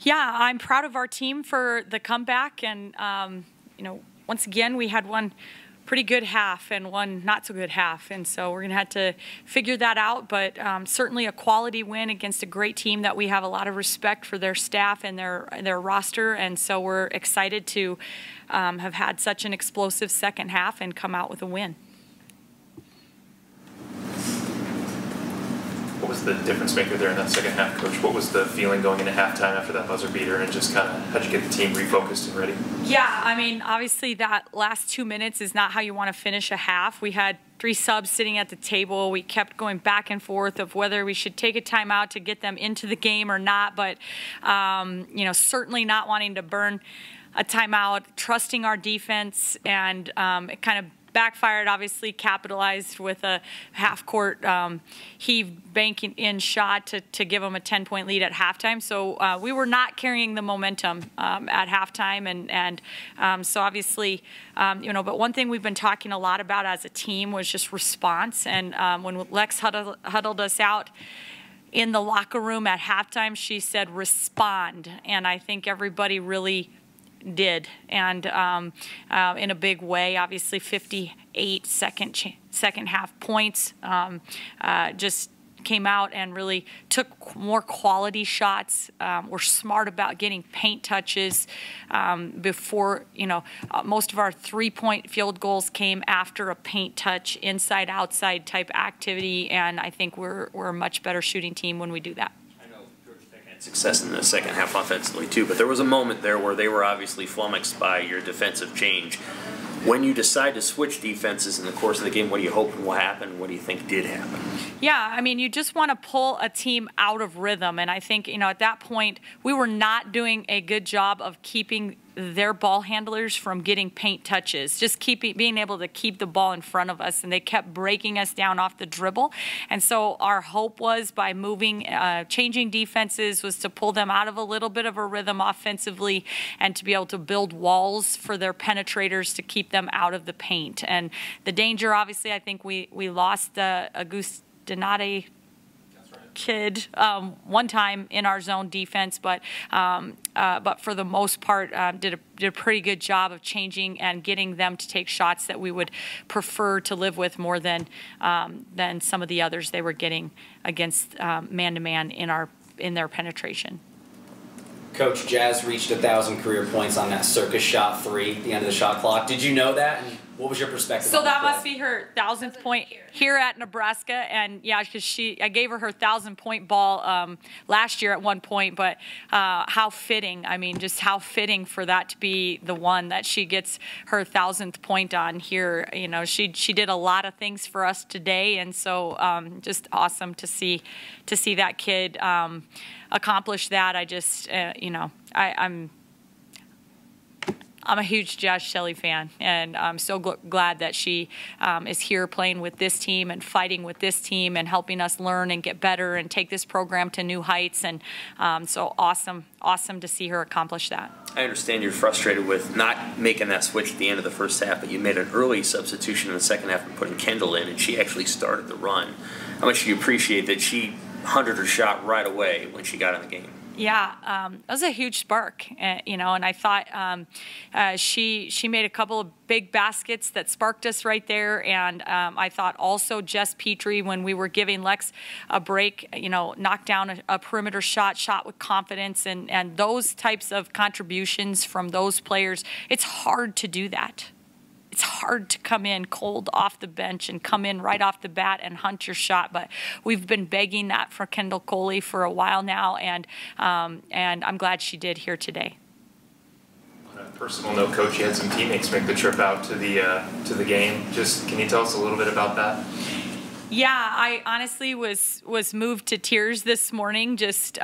Yeah, I'm proud of our team for the comeback, and once again we had one pretty good half and one not so good half, and so we're going to have to figure that out, but certainly a quality win against a great team that we have a lot of respect for their staff and their roster, and so we're excited to have had such an explosive second half and come out with a win. What was the difference maker there in that second half, Coach? What was the feeling going into halftime after that buzzer beater, and just kind of how'd you get the team refocused and ready? Yeah, I mean, obviously that last 2 minutes is not how you want to finish a half. We had 3 subs sitting at the table. We kept going back and forth of whether we should take a timeout to get them into the game or not, but certainly not wanting to burn a timeout, trusting our defense, and it kind of backfired, obviously capitalized with a half-court heave banking in shot to give them a 10-point lead at halftime. So we were not carrying the momentum at halftime, and so obviously, but one thing we've been talking a lot about as a team was just response. And when Lex huddled us out in the locker room at halftime, she said, "Respond," and I think everybody really did, and in a big way. Obviously 58 second half points, just came out and really took more quality shots. We're smart about getting paint touches before, most of our 3-point field goals came after a paint touch, inside outside type activity, and I think we're a much better shooting team when we do that. Success in the second half offensively too, but there was a moment there where they were obviously flummoxed by your defensive change. When you decide to switch defenses in the course of the game, what do you hope will happen? What do you think did happen? Yeah, I mean, you just want to pull a team out of rhythm, and I think, at that point, we were not doing a good job of keeping their ball handlers from getting paint touches, just being able to keep the ball in front of us, and they kept breaking us down off the dribble. And so our hope was by changing defenses was to pull them out of a little bit of a rhythm offensively and to be able to build walls for their penetrators to keep them out of the paint. And the danger, obviously, I think we lost Auguste Donate kid one time in our zone defense, but for the most part did a pretty good job of changing and getting them to take shots that we would prefer to live with more than some of the others they were getting against man-to-man in their penetration. Coach, Jazz reached 1,000 career points on that circus shot 3 at the end of the shot clock. Did you know that? And what was your perspective? So that must be her 1,000th point here at Nebraska, and yeah, because I gave her 1,000-point ball last year at one point. But how fitting! I mean, just how fitting for that to be the one that she gets her 1,000th point on here. She did a lot of things for us today, and so just awesome to see that kid accomplish that. I just I'm a huge Joslyn Shelly fan, and I'm so glad that she is here playing with this team and fighting with this team and helping us learn and get better and take this program to new heights. And so awesome to see her accomplish that. I understand you're frustrated with not making that switch at the end of the first half, but you made an early substitution in the second half and putting Kendall in, and she actually started the run. How much do you appreciate that she 100 her shot right away when she got in the game? Yeah, that was a huge spark, and I thought she made a couple of big baskets that sparked us right there, and I thought also Jess Petrie, when we were giving Lex a break, knocked down a perimeter shot with confidence, and those types of contributions from those players, it's hard to do that. It's hard to come in cold off the bench and come in right off the bat and hunt your shot, but we've been begging that for Kendall Coley for a while now, and I'm glad she did here today. On a personal note, Coach, you had some teammates make the trip out to the game. Just can you tell us a little bit about that? Yeah, I honestly was moved to tears this morning. Just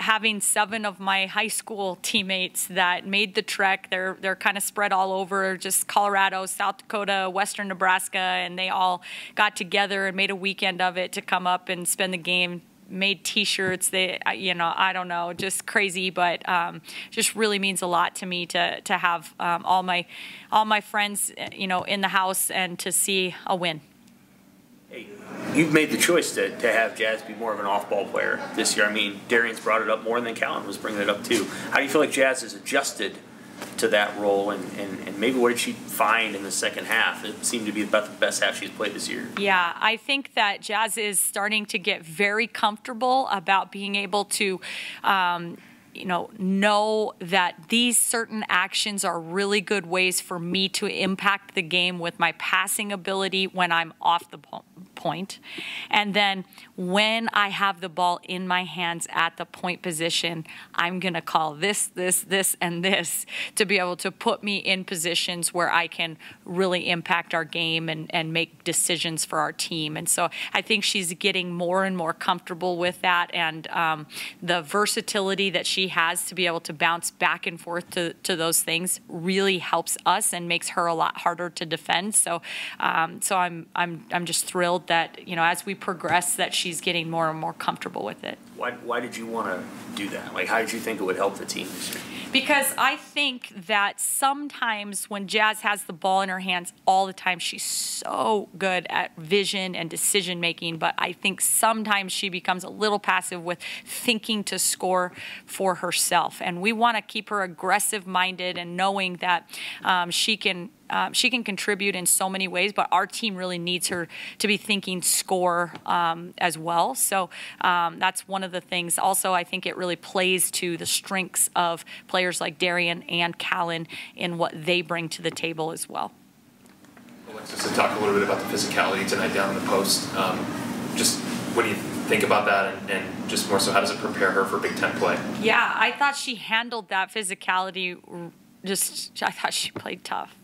having 7 of my high school teammates that made the trek. They're kind of spread all over, just Colorado, South Dakota, Western Nebraska, and they all got together and made a weekend of it to come up and spend the game. Made T-shirts. I don't know, just crazy, but just really means a lot to me to have all my friends, in the house and to see a win. Hey, you've made the choice to have Jazz be more of an off-ball player this year. I mean, Darian's brought it up more than Callan was bringing it up too. How do you feel like Jazz has adjusted to that role, and maybe what did she find in the second half? It seemed to be about the best half she's played this year. Yeah, I think that Jazz is starting to get very comfortable about being able to know that these certain actions are really good ways for me to impact the game with my passing ability when I'm off the point. And then when I have the ball in my hands at the point position, I'm going to call this, and this to be able to put me in positions where I can really impact our game and make decisions for our team. And so I think she's getting more and more comfortable with that, and the versatility that she has to be able to bounce back and forth to those things really helps us and makes her a lot harder to defend. So I'm just thrilled that, as we progress, that she's getting more and more comfortable with it. Why did you want to do that? Like, how did you think it would help the team this year? Because I think that sometimes when Jazz has the ball in her hands all the time, she's so good at vision and decision making, but I think sometimes she becomes a little passive with thinking to score for herself. And we want to keep her aggressive minded and knowing that she can contribute in so many ways, but our team really needs her to be thinking score as well. So that's one of the things. Also, I think it really plays to the strengths of players like Darian and Callan in what they bring to the table as well. Alexis, to talk a little bit about the physicality tonight down in the post. Just what do you think about that, and just more so, how does it prepare her for Big Ten play? Yeah, I thought she handled that physicality. I thought she played tough.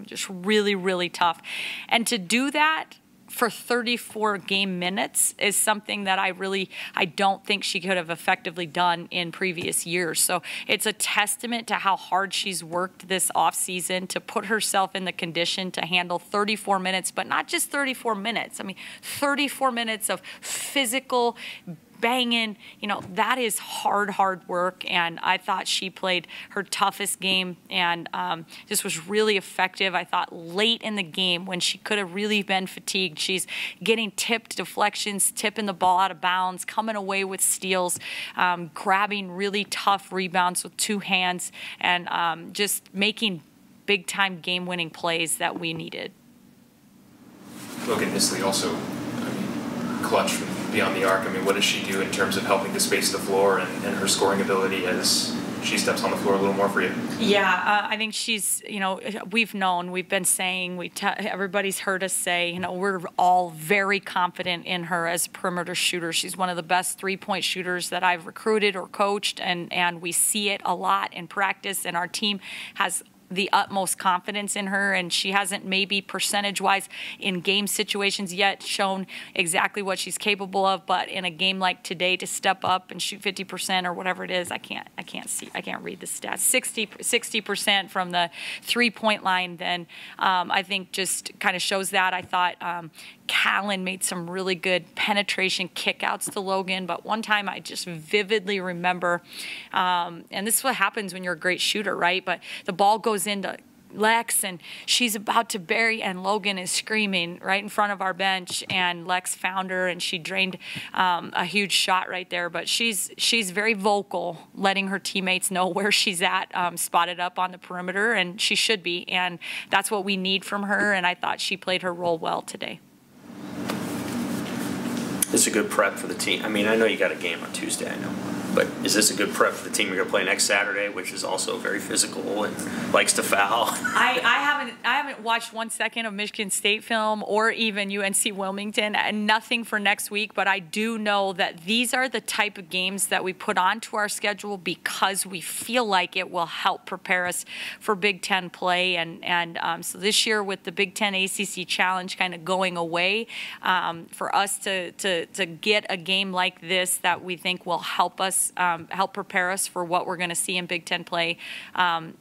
Just really, really tough. And to do that for 34 game minutes is something that I don't think she could have effectively done in previous years. So it's a testament to how hard she's worked this offseason to put herself in the condition to handle 34 minutes, but not just 34 minutes. I mean, 34 minutes of physical banging, that is hard work, and I thought she played her toughest game and just was really effective. I thought late in the game when she could have really been fatigued, she's getting tipped deflections, tipping the ball out of bounds, coming away with steals, grabbing really tough rebounds with two hands, and just making big-time game-winning plays that we needed. Logan Nisley also, clutch from beyond the arc. I mean, what does she do in terms of helping to space the floor and her scoring ability as she steps on the floor a little more for you? Yeah, I think she's, we've been saying, everybody's heard us say, we're all very confident in her as a perimeter shooter. She's one of the best three-point shooters that I've recruited or coached, and we see it a lot in practice, and our team has the utmost confidence in her, and she hasn't maybe percentage-wise in game situations yet shown exactly what she's capable of, but in a game like today to step up and shoot 50% or whatever it is, I can't read the stats, 60% from the three-point line, then I think just kind of shows that. I thought Callan made some really good penetration kickouts to Logan, but one time I just vividly remember, and this is what happens when you're a great shooter, right? But the ball goes into Lex, and she's about to bury, and Logan is screaming right in front of our bench, and Lex found her, and she drained a huge shot right there. But she's very vocal, letting her teammates know where she's at, spotted up on the perimeter, and she should be, and that's what we need from her, and I thought she played her role well today. This is a good prep for the team. I mean, I know you got a game on Tuesday, I know. But is this a good prep for the team you're going to play next Saturday, which is also very physical and likes to foul? I haven't watched 1 second of Michigan State film or even UNC Wilmington, and nothing for next week. But I do know that these are the type of games that we put onto our schedule because we feel like it will help prepare us for Big Ten play. And so this year with the Big Ten ACC Challenge kind of going away, for us to get a game like this that we think will help us. Help prepare us for what we're going to see in Big Ten play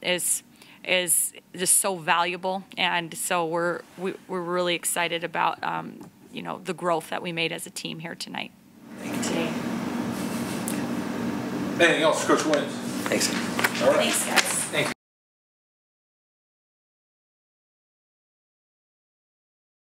is just so valuable, and so we're really excited about the growth that we made as a team here tonight. Anything else, Coach Wins? Thanks. All right. Thanks, guys.